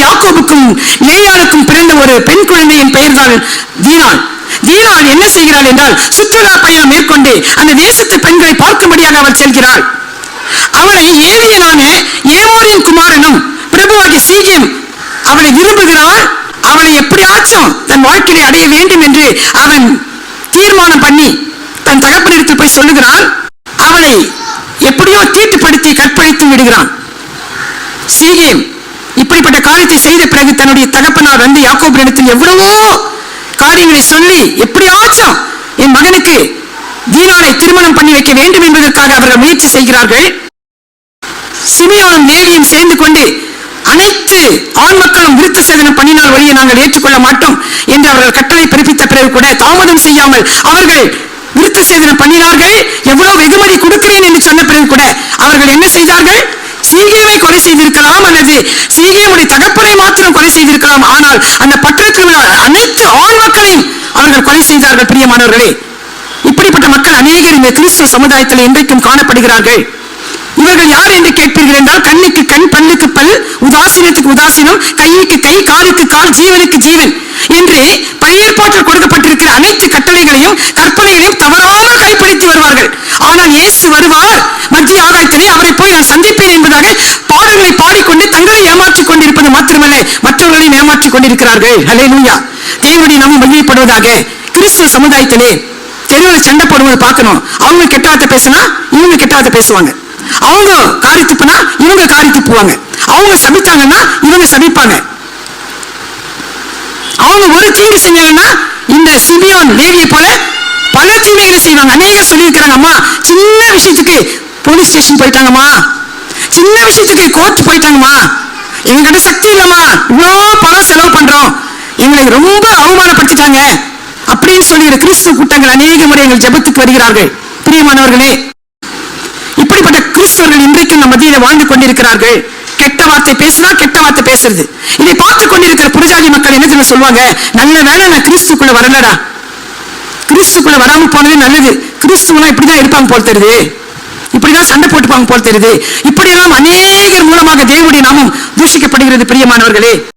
யாக்கோபுக்கும் லேயாளுக்கும் பிறந்த ஒரு பெண் குழந்தையின் பெயர்தான் தீனாள். தீனாள் என்ன செய்கிறாள் என்றால், சுற்றுலா பயணம் மேற்கொண்டு அந்த தேசத்து பெண்களை பார்க்கும்படியாக அவள் செல்கிறாள். அவளை ஏவியனான ஏமோரின் குமாரனும் பிரபுவாகிய சீகேம் அவளை விரும்புகிறாள். அவளை எப்படியாச்சும் தன் வாழ்க்கையை அடைய வேண்டும் என்று அவன் தீர்மானம் பண்ணி தன் தகப்பனிடத்தில் போய் சொல்லுகிறான். அவளை எப்படியோ தீட்டுப்படுத்தி கற்பழித்து விடுகிறான். சீகேம் இப்படிப்பட்ட காரியத்தை செய்த பிறகு தன்னுடைய தகப்பனார் வந்து யாக்கோபினிடத்தில் எவ்வளவோ காரியங்களை சொல்லி எப்படியாச்சும் என் மகனுக்கு தீனாளை திருமணம் பண்ணி வைக்க வேண்டும் என்பதற்காக அவர்கள் முயற்சி செய்கிறார்கள். சிமியோனும் லேவியும் சேர்ந்து கொண்டு அனைத்து ஆண் மக்களும் விருத்த சேதனம் பண்ணினால் வழியை நாங்கள் ஏற்றுக்கொள்ள மாட்டோம் என்று அவர்கள் கட்டளை பிறப்பித்த பிறகு கூட தாமதம் செய்யாமல் அவர்கள் விருத்த சேதனம் பண்ணினார்கள். எவ்வளவு வெகுமதி கொடுக்கிறேன் என்று சொன்ன பிறகு கூட அவர்கள் என்ன செய்தார்கள்? சீகேமை கொலை செய்திருக்கலாம் அல்லது சீகேமுடைய தகப்பனை மாத்திரம் கொலை செய்திருக்கலாம். ஆனால் அந்த பட்டணத்தில் உள்ள அனைத்து ஆண் மக்களையும் அவர்கள் கொலை செய்தார்கள். பிரியமானவர்களே, இப்படிப்பட்ட மக்கள் அநேகர் இந்த கிறிஸ்துவ சமுதாயத்தில் இன்றைக்கும் காணப்படுகிறார்கள். இவர்கள் யார் என்று கேட்பீர்கள் என்றால், கண்ணுக்கு கண், பல்லுக்கு பல், உதாசீனத்துக்கு உதாசீனம், கைக்கு கை, காலுக்கு கால், ஜீவனுக்கு ஜீவன் என்று பழைய ஏற்பாட்டில் கொடுக்கப்பட்டிருக்கிற அனைத்து கட்டளைகளையும் கற்பனைகளையும் தவறாமல் கைப்பிடித்து வருவார்கள். ஆனால் இயேசு வருவார் மத்திய ஆகாயத்திலே, அவரை போய் நான் சந்திப்பேன் என்பதாக பாடல்களை பாடிக்கொண்டு தங்களை ஏமாற்றிக் கொண்டிருப்பது மாத்திரமல்ல, மற்றவர்களையும் ஏமாற்றிக் கொண்டிருக்கிறார்கள். ஹல்லேலூயா, தேவனுடைய நாமம் மகிமைப்படுவதாக. கிறிஸ்துவ சமுதாயத்திலே தெருவில் சண்டை போடுவது பார்க்கணும். அவங்க கெட்ட வார்த்தை பேசினா இவங்க கெட்ட வார்த்தை பேசுவாங்க. அவங்க காரி துப்புனா இவங்க காரி துப்புவாங்க. அவங்க சபித்தாங்கன்னா இவங்க சபிப்பாங்க. அவங்க ஒரு தீங்கு செஞ்சாங்கன்னா இந்த சிமியோன் லேவியை போல பல தீமைகளை செய்வாங்க. அநேகர் சொல்லியிருக்கிறாங்க, அம்மா சின்ன விஷயத்துக்கு போலீஸ் ஸ்டேஷன் போயிட்டாங்கம்மா, சின்ன விஷயத்துக்கு கோர்ட் போயிட்டாங்கம்மா, எங்ககிட்ட சக்தி இல்லம்மா, இவ்வளோ பணம் செலவு பண்றோம், எங்களை ரொம்ப அவமானப்படுத்திட்டாங்க அப்படின்னு சொல்லுகிற கிறிஸ்துவ கூட்டங்கள் அநேக முறை எங்கள் ஜெபத்துக்கு வருகிறார்கள். பிரியமானவர்களே, இப்படிப்பட்ட கிறிஸ்தவர்கள் இன்றைக்கும் நம்ம மத்தியில வாழ்ந்து கொண்டிருக்கிறார்கள். கெட்ட வார்த்தை பேசினா கெட்ட வார்த்தை பேசுறது. இதை பார்த்து கொண்டிருக்கிற புறஜாதி மக்கள் என்ன தெரியுமா சொல்லுவாங்க? நல்ல வேளை நான் கிறிஸ்துக்குள்ள வரலடா, கிறிஸ்துக்குள்ள வராம போனது நல்லது. கிறிஸ்துவெல்லாம் இப்படிதான் இருப்பாங்க போல் தெரியுது, இப்படிதான் சண்டை போட்டுப்பாங்க போல் தெரியுது. இப்படியெல்லாம் அநேகர் மூலமாக தேவனுடைய நாமம் தூஷிக்கப்படுகிறது. பிரியமானவர்களே,